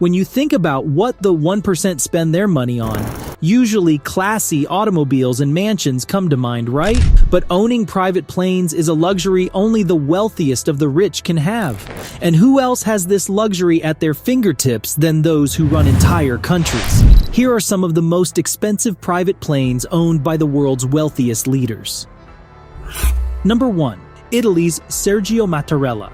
When you think about what the 1% spend their money on, usually classy automobiles and mansions come to mind, right? But owning private planes is a luxury only the wealthiest of the rich can have. And who else has this luxury at their fingertips than those who run entire countries? Here are some of the most expensive private planes owned by the world's wealthiest leaders. Number 1. Italy's Sergio Mattarella.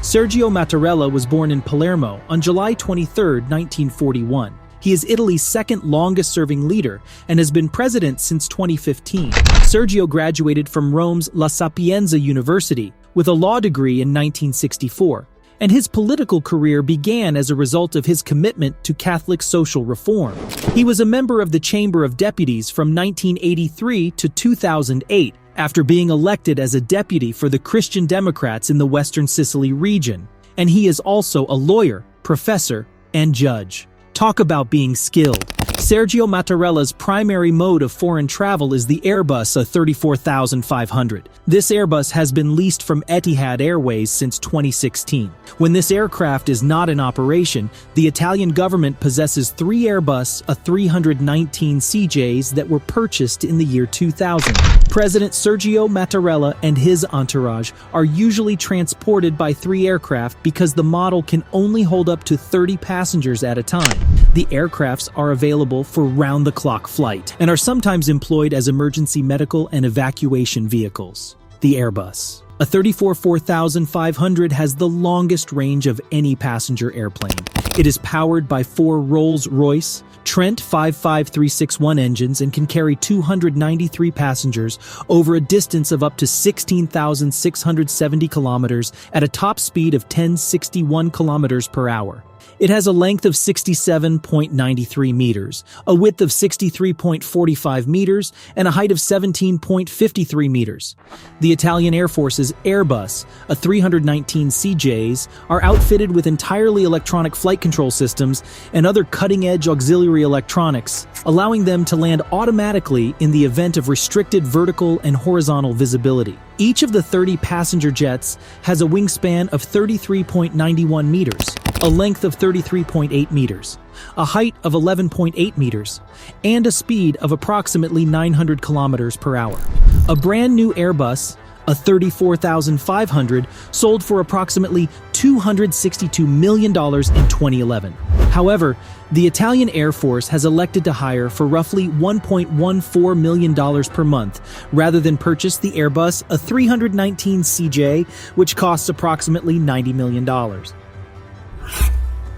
Sergio Mattarella was born in Palermo on July 23, 1941. He is Italy's second longest-serving leader and has been president since 2015. Sergio graduated from Rome's La Sapienza University with a law degree in 1964, and his political career began as a result of his commitment to Catholic social reform. He was a member of the Chamber of Deputies from 1983 to 2008, after being elected as a deputy for the Christian Democrats in the Western Sicily region, and he is also a lawyer, professor, and judge. Talk about being skilled. Sergio Mattarella's primary mode of foreign travel is the Airbus A34500. This Airbus has been leased from Etihad Airways since 2016. When this aircraft is not in operation, the Italian government possesses 3 Airbus A319CJs that were purchased in the year 2000. President Sergio Mattarella and his entourage are usually transported by 3 aircraft because the model can only hold up to 30 passengers at a time. The aircrafts are available for round-the-clock flight and are sometimes employed as emergency medical and evacuation vehicles. The Airbus A340-4500 has the longest range of any passenger airplane. It is powered by 4 Rolls-Royce Trent 55361 engines and can carry 293 passengers over a distance of up to 16,670 kilometers at a top speed of 1061 kilometers per hour. It has a length of 67.93 meters, a width of 63.45 meters, and a height of 17.53 meters. The Italian Air Force's Airbus A319CJs are outfitted with entirely electronic flight control systems and other cutting-edge auxiliary electronics, allowing them to land automatically in the event of restricted vertical and horizontal visibility. Each of the 30 passenger jets has a wingspan of 33.91 meters, a length of 33.8 meters, a height of 11.8 meters, and a speed of approximately 900 kilometers per hour. A brand new Airbus, a 34,500, sold for approximately $262 million in 2011. However, the Italian Air Force has elected to hire for roughly $1.14 million per month, rather than purchase the Airbus A319CJ, which costs approximately $90 million.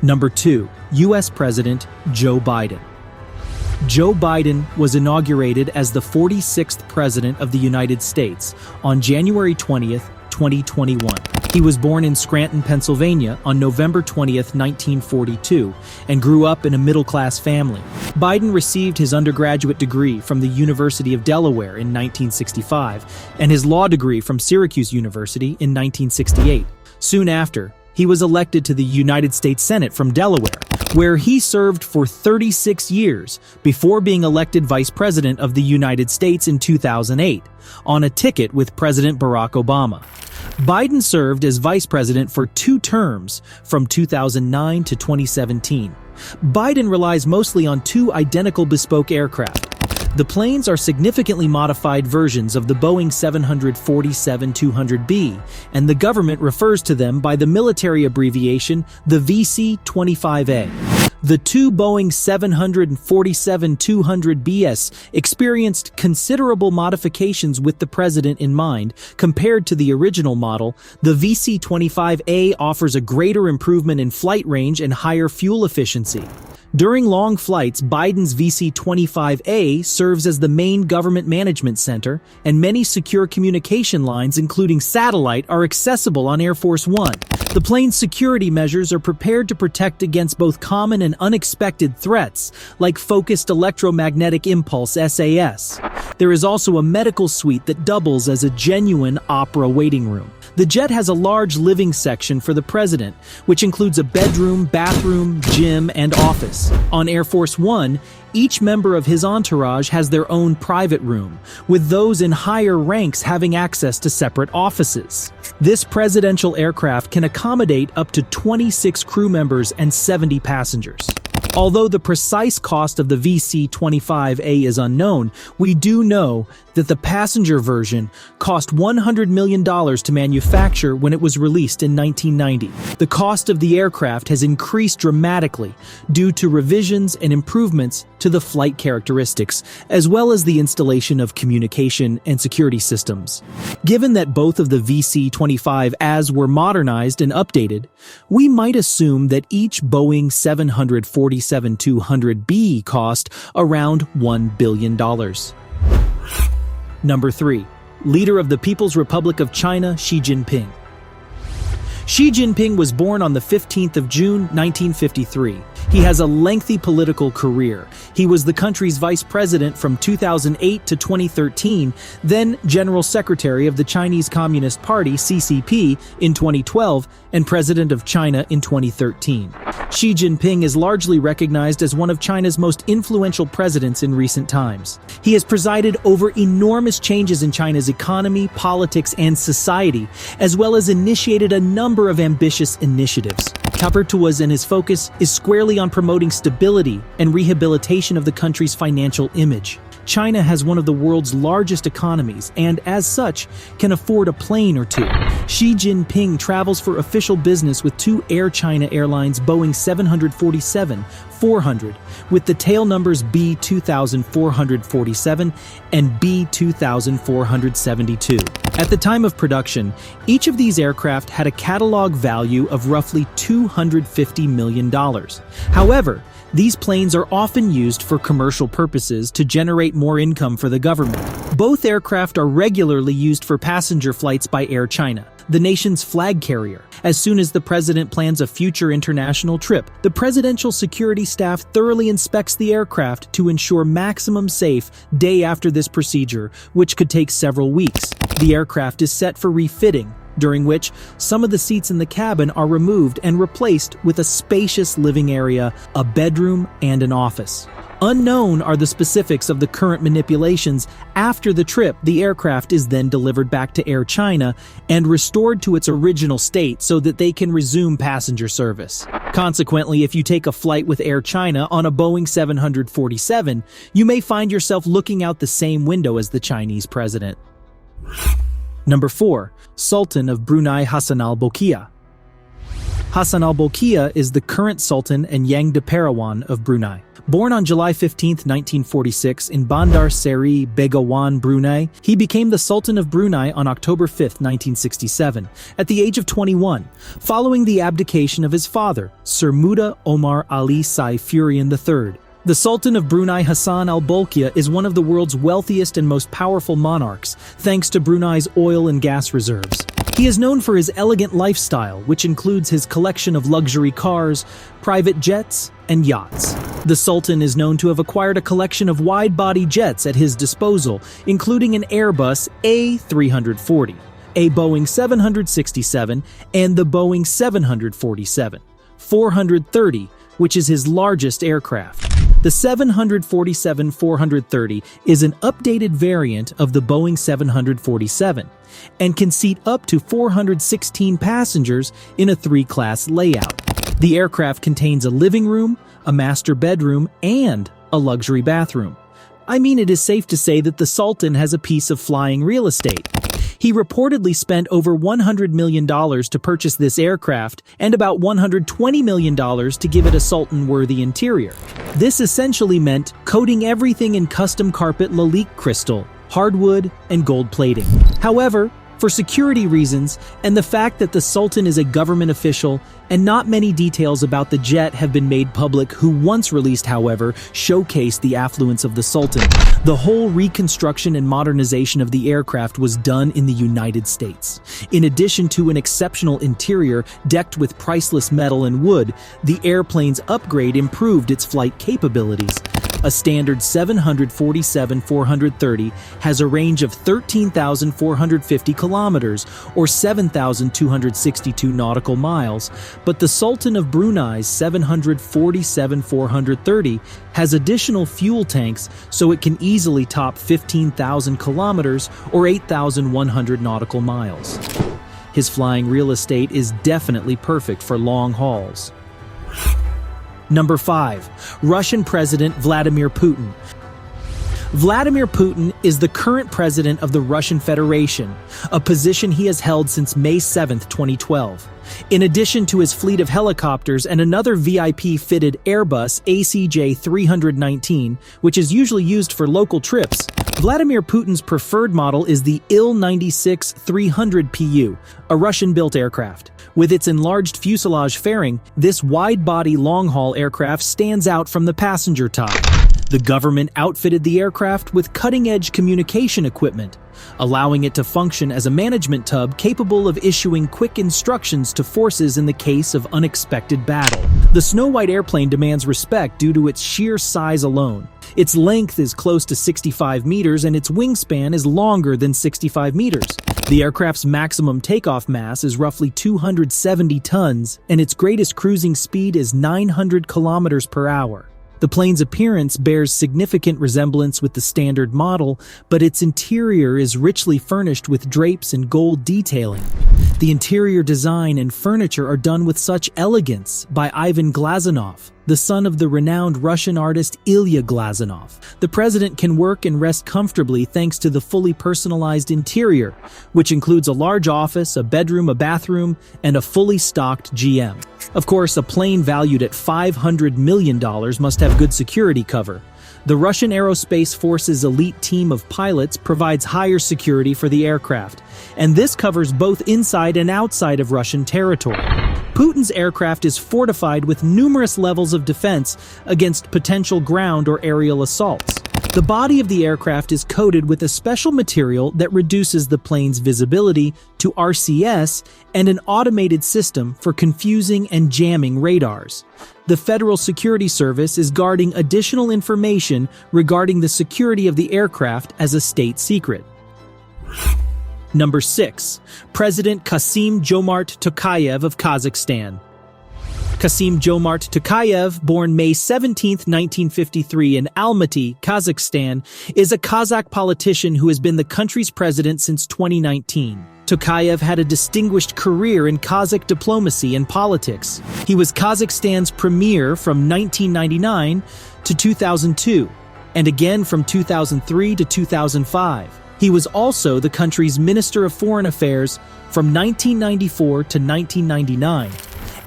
Number 2. U.S. President Joe Biden. Joe Biden was inaugurated as the 46th President of the United States on January 20th, 2021. He was born in Scranton, Pennsylvania on November 20th, 1942, and grew up in a middle-class family. Biden received his undergraduate degree from the University of Delaware in 1965 and his law degree from Syracuse University in 1968. Soon after, he was elected to the United States Senate from Delaware, where he served for 36 years before being elected Vice President of the United States in 2008, on a ticket with President Barack Obama. Biden served as Vice President for 2 terms from 2009 to 2017. Biden relies mostly on 2 identical bespoke aircraft. The planes are significantly modified versions of the Boeing 747-200B, and the government refers to them by the military abbreviation the VC-25A. The 2 Boeing 747-200BS experienced considerable modifications with the president in mind. Compared to the original model, the VC-25A offers a greater improvement in flight range and higher fuel efficiency. During long flights, Biden's VC-25A serves as the main government management center, and many secure communication lines, including satellite, are accessible on Air Force One. The plane's security measures are prepared to protect against both common and unexpected threats, like focused electromagnetic impulse (SAS). There is also a medical suite that doubles as a genuine opera waiting room. The jet has a large living section for the president, which includes a bedroom, bathroom, gym, and office. On Air Force One, each member of his entourage has their own private room, with those in higher ranks having access to separate offices. This presidential aircraft can accommodate up to 26 crew members and 70 passengers. Although the precise cost of the VC-25A is unknown, we do know that the passenger version cost $100 million to manufacture when it was released in 1990. The cost of the aircraft has increased dramatically due to revisions and improvements to the flight characteristics, as well as the installation of communication and security systems. Given that both of the VC-25As were modernized and updated, we might assume that each Boeing 747-200B cost around $1 billion. Number 3. Leader of the People's Republic of China, Xi Jinping. Xi Jinping was born on the 15th of June, 1953. He has a lengthy political career. He was the country's vice president from 2008 to 2013, then General Secretary of the Chinese Communist Party, CCP, in 2012, and President of China in 2013. Xi Jinping is largely recognized as one of China's most influential presidents in recent times. He has presided over enormous changes in China's economy, politics, and society, as well as initiated a number of ambitious initiatives. And his focus is squarely on promoting stability and rehabilitation of the country's financial image. China has one of the world's largest economies and, as such, can afford a plane or two. Xi Jinping travels for official business with two Air China Airlines Boeing 747-400, with the tail numbers B2447 and B2472. At the time of production, each of these aircraft had a catalog value of roughly $250 million. However, these planes are often used for commercial purposes to generate more income for the government. Both aircraft are regularly used for passenger flights by Air China, the nation's flag carrier. As soon as the president plans a future international trip, the presidential security staff thoroughly inspects the aircraft to ensure maximum safe day after this procedure, which could take several weeks. The aircraft is set for refitting, during which some of the seats in the cabin are removed and replaced with a spacious living area, a bedroom, and an office. Unknown are the specifics of the current manipulations. After the trip, the aircraft is then delivered back to Air China and restored to its original state so that they can resume passenger service. Consequently, if you take a flight with Air China on a Boeing 747, you may find yourself looking out the same window as the Chinese president. Number 4. Sultan of Brunei Hassan al-Bolkiah. Hassan al-Bolkiah is the current Sultan and Yang de Perawan of Brunei. Born on July 15, 1946 in Bandar Seri Begawan, Brunei, he became the Sultan of Brunei on October 5, 1967, at the age of 21, following the abdication of his father, Sir Muda Omar Ali Saifurian III. The Sultan of Brunei Hassan al-Bolkiah is one of the world's wealthiest and most powerful monarchs, thanks to Brunei's oil and gas reserves. He is known for his elegant lifestyle, which includes his collection of luxury cars, private jets, and yachts. The Sultan is known to have acquired a collection of wide-body jets at his disposal, including an Airbus A340, a Boeing 767, and the Boeing 747-430, which is his largest aircraft. The 747-430 is an updated variant of the Boeing 747 and can seat up to 416 passengers in a 3-class layout. The aircraft contains a living room, a master bedroom, and a luxury bathroom. I mean, it is safe to say that the Sultan has a piece of flying real estate. He reportedly spent over $100 million to purchase this aircraft and about $120 million to give it a Sultan-worthy interior. This essentially meant coating everything in custom carpet Lalique crystal, hardwood, and gold plating. However, for security reasons and the fact that the Sultan is a government official and not many details about the jet have been made public, who once released, however, showcase the affluence of the Sultan. The whole reconstruction and modernization of the aircraft was done in the United States. In addition to an exceptional interior decked with priceless metal and wood, the airplane's upgrade improved its flight capabilities. A standard 747-430 has a range of 13,450 kilometers or 7,262 nautical miles, but the Sultan of Brunei's 747-430 has additional fuel tanks so it can easily top 15,000 kilometers or 8,100 nautical miles. His flying real estate is definitely perfect for long hauls. Number 5. Russian President Vladimir Putin. Vladimir Putin is the current president of the Russian Federation, a position he has held since May 7, 2012. In addition to his fleet of helicopters and another VIP-fitted Airbus ACJ319, which is usually used for local trips, Vladimir Putin's preferred model is the Il-96-300 PU, a Russian-built aircraft. With its enlarged fuselage fairing, this wide-body long-haul aircraft stands out from the passenger tide. The government outfitted the aircraft with cutting-edge communication equipment, allowing it to function as a management tub capable of issuing quick instructions to forces in the case of unexpected battle. The Snow White airplane demands respect due to its sheer size alone. Its length is close to 65 meters and its wingspan is longer than 65 meters. The aircraft's maximum takeoff mass is roughly 270 tons, and its greatest cruising speed is 900 kilometers per hour. The plane's appearance bears significant resemblance with the standard model, but its interior is richly furnished with drapes and gold detailing. The interior design and furniture are done with such elegance by Ivan Glazunov, the son of the renowned Russian artist Ilya Glazunov. The president can work and rest comfortably thanks to the fully personalized interior, which includes a large office, a bedroom, a bathroom, and a fully stocked GM. Of course, a plane valued at $500 million must have good security cover. The Russian Aerospace Force's elite team of pilots provides higher security for the aircraft, and this covers both inside and outside of Russian territory. Putin's aircraft is fortified with numerous levels of defense against potential ground or aerial assaults. The body of the aircraft is coated with a special material that reduces the plane's visibility to RCS and an automated system for confusing and jamming radars. The Federal Security Service is guarding additional information regarding the security of the aircraft as a state secret. Number 6. President Kassym-Jomart Tokayev of Kazakhstan. Kassym-Jomart Tokayev, born May 17, 1953 in Almaty, Kazakhstan, is a Kazakh politician who has been the country's president since 2019. Tokayev had a distinguished career in Kazakh diplomacy and politics. He was Kazakhstan's premier from 1999 to 2002, and again from 2003 to 2005. He was also the country's Minister of Foreign Affairs from 1994 to 1999,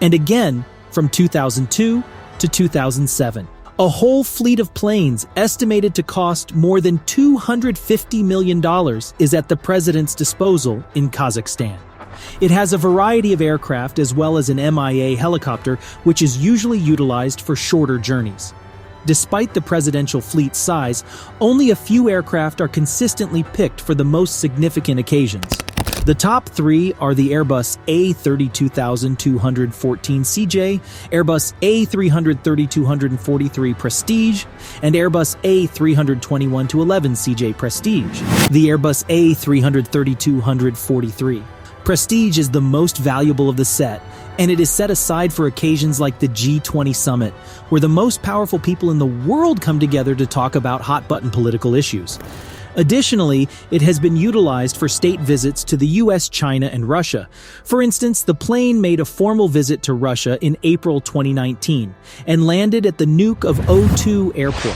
and again from 2002 to 2007. A whole fleet of planes estimated to cost more than $250 million is at the president's disposal in Kazakhstan. It has a variety of aircraft as well as an MiA helicopter, which is usually utilized for shorter journeys. Despite the presidential fleet's size, only a few aircraft are consistently picked for the most significant occasions. The top 3 are the Airbus A32214CJ, Airbus A330-243 Prestige, and Airbus A321-11CJ Prestige. The Airbus A330-243 Prestige is the most valuable of the set, and it is set aside for occasions like the G20 summit, where the most powerful people in the world come together to talk about hot-button political issues. Additionally, it has been utilized for state visits to the US, China, and Russia. For instance, the plane made a formal visit to Russia in April 2019 and landed at the Nuke of O2 airport.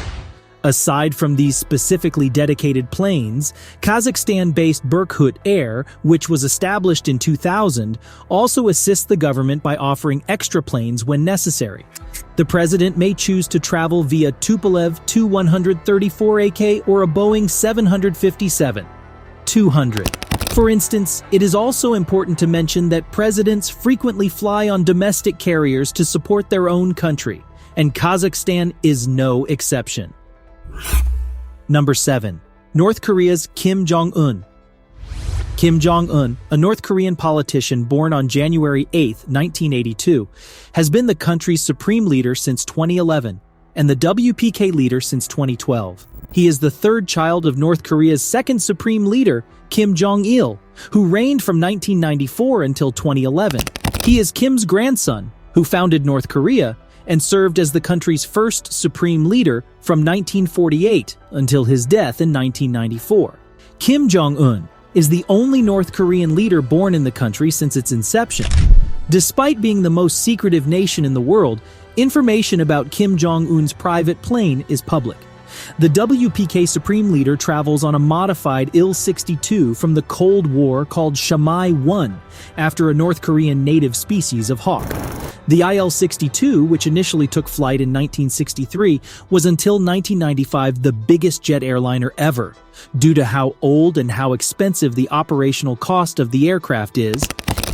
Aside from these specifically dedicated planes, Kazakhstan-based Berkhut Air, which was established in 2000, also assists the government by offering extra planes when necessary. The president may choose to travel via Tupolev Tu-134AK or a Boeing 757-200. For instance, it is also important to mention that presidents frequently fly on domestic carriers to support their own country, and Kazakhstan is no exception. Number 7. North Korea's Kim Jong-un. Kim Jong-un, a North Korean politician born on January 8, 1982, has been the country's supreme leader since 2011 and the WPK leader since 2012. He is the third child of North Korea's second supreme leader, Kim Jong-il, who reigned from 1994 until 2011. He is Kim's grandson, who founded North Korea and served as the country's first supreme leader from 1948 until his death in 1994. Kim Jong-un is the only North Korean leader born in the country since its inception. Despite being the most secretive nation in the world, information about Kim Jong-un's private plane is public. The WPK Supreme Leader travels on a modified Il-62 from the Cold War called Shamai-1, after a North Korean native species of hawk. The IL-62, which initially took flight in 1963, was until 1995 the biggest jet airliner ever. Due to how old and how expensive the operational cost of the aircraft is,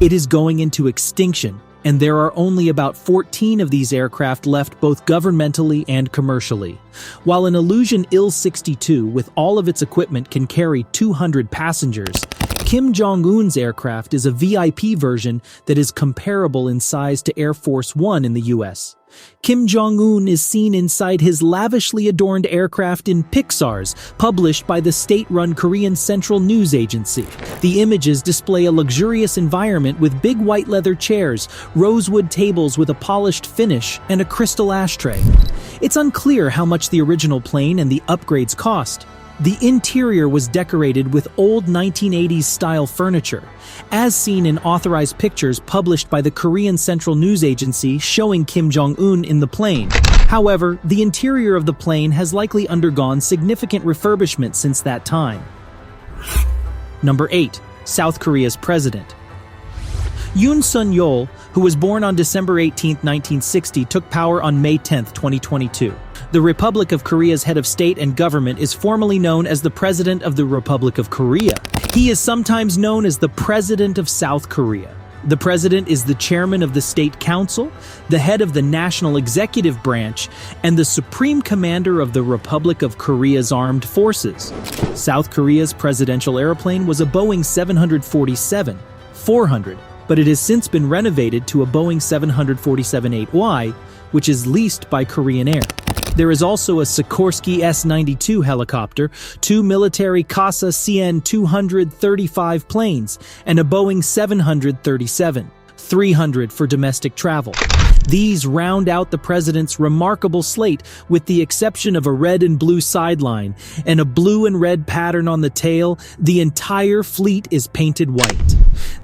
it is going into extinction, and there are only about 14 of these aircraft left both governmentally and commercially. While an Illusion Il-62 with all of its equipment can carry 200 passengers, Kim Jong-un's aircraft is a VIP version that is comparable in size to Air Force One in the US. Kim Jong-un is seen inside his lavishly adorned aircraft in Pixar's, published by the state-run Korean Central News Agency. The images display a luxurious environment with big white leather chairs, rosewood tables with a polished finish, and a crystal ashtray. It's unclear how much the original plane and the upgrades cost. The interior was decorated with old 1980s-style furniture, as seen in authorized pictures published by the Korean Central News Agency showing Kim Jong-un in the plane. However, the interior of the plane has likely undergone significant refurbishment since that time. Number 8. South Korea's president. Yoon Suk-yeol, who was born on December 18, 1960, took power on May 10, 2022. The Republic of Korea's head of state and government is formally known as the President of the Republic of Korea. He is sometimes known as the President of South Korea. The President is the chairman of the State Council, the head of the National Executive Branch, and the Supreme Commander of the Republic of Korea's Armed Forces. South Korea's presidential airplane was a Boeing 747-400, but it has since been renovated to a Boeing 747-8Y, which is leased by Korean Air. There is also a Sikorsky S-92 helicopter, 2 military CASA CN-235 planes, and a Boeing 737-300 for domestic travel. These round out the president's remarkable slate, with the exception of a red and blue sideline and a blue and red pattern on the tail. The entire fleet is painted white.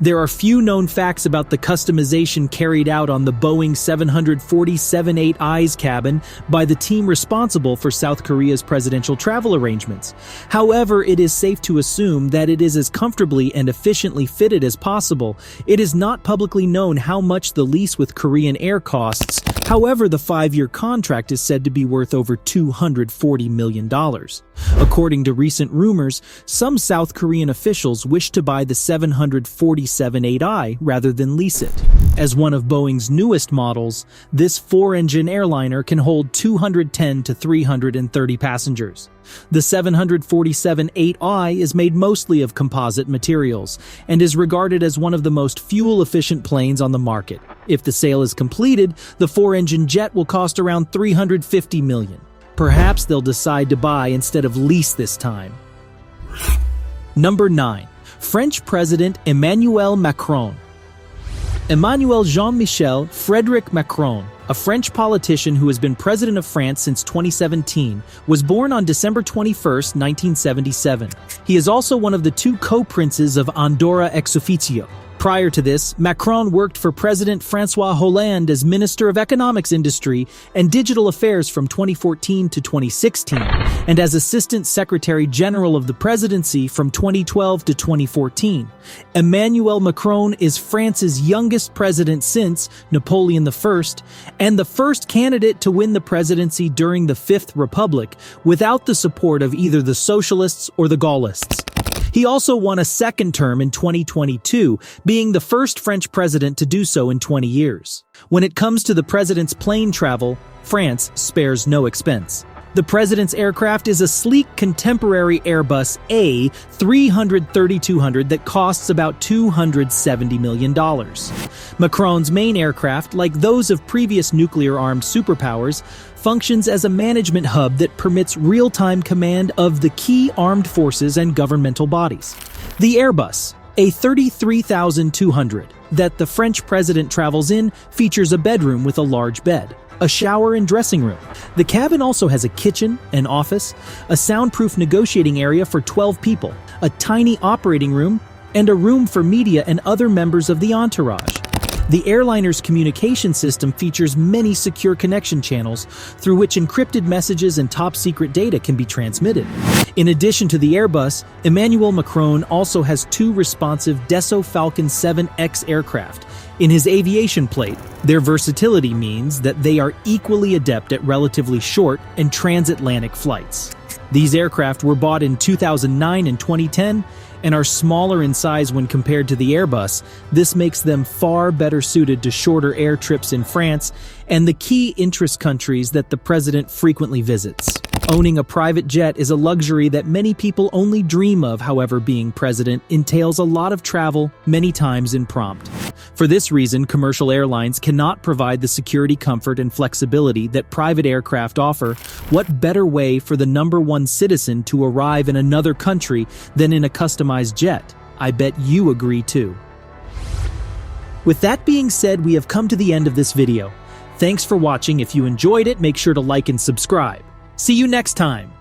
There are few known facts about the customization carried out on the Boeing 747-8I's cabin by the team responsible for South Korea's presidential travel arrangements. However, it is safe to assume that it is as comfortably and efficiently fitted as possible. It is not publicly known how much the lease with Korean Air costs. However, the 5-year contract is said to be worth over $240 million. According to recent rumors, some South Korean officials wish to buy the 747-8I rather than lease it. As one of Boeing's newest models, this 4-engine airliner can hold 210 to 330 passengers. The 747-8I is made mostly of composite materials and is regarded as one of the most fuel-efficient planes on the market. If the sale is completed, the 4-engine jet will cost around $350 million. Perhaps they'll decide to buy instead of lease this time. Number 9. French President Emmanuel Macron. Emmanuel Jean-Michel Frédéric Macron, a French politician who has been president of France since 2017, was born on December 21, 1977. He is also one of the 2 co-princes of Andorra ex officio. Prior to this, Macron worked for President François Hollande as Minister of Economics Industry and Digital Affairs from 2014 to 2016, and as Assistant Secretary General of the Presidency from 2012 to 2014. Emmanuel Macron is France's youngest president since Napoleon I, and the first candidate to win the presidency during the Fifth Republic without the support of either the Socialists or the Gaullists. He also won a second term in 2022, being the first French president to do so in 20 years. When it comes to the president's plane travel, France spares no expense. The president's aircraft is a sleek contemporary Airbus A330-200 that costs about $270 million. Macron's main aircraft, like those of previous nuclear-armed superpowers, functions as a management hub that permits real-time command of the key armed forces and governmental bodies. The Airbus A330-200 that the French president travels in features a bedroom with a large bed. a shower and dressing room. The cabin also has a kitchen, an office, a soundproof negotiating area for 12 people, a tiny operating room, and a room for media and other members of the entourage. The airliner's communication system features many secure connection channels through which encrypted messages and top-secret data can be transmitted. In addition to the Airbus, Emmanuel Macron also has 2 responsive Dassault Falcon 7X aircraft in his aviation plate. Their versatility means that they are equally adept at relatively short and transatlantic flights. These aircraft were bought in 2009 and 2010 and are smaller in size when compared to the Airbus. This makes them far better suited to shorter air trips in France and the key interest countries that the president frequently visits. Owning a private jet is a luxury that many people only dream of. However, being president entails a lot of travel, many times impromptu. For this reason, commercial airlines cannot provide the security, comfort, and flexibility that private aircraft offer. What better way for the #1 citizen to arrive in another country than in a customized jet? I bet you agree too. With that being said, we have come to the end of this video. Thanks for watching. If you enjoyed it, make sure to like and subscribe. See you next time.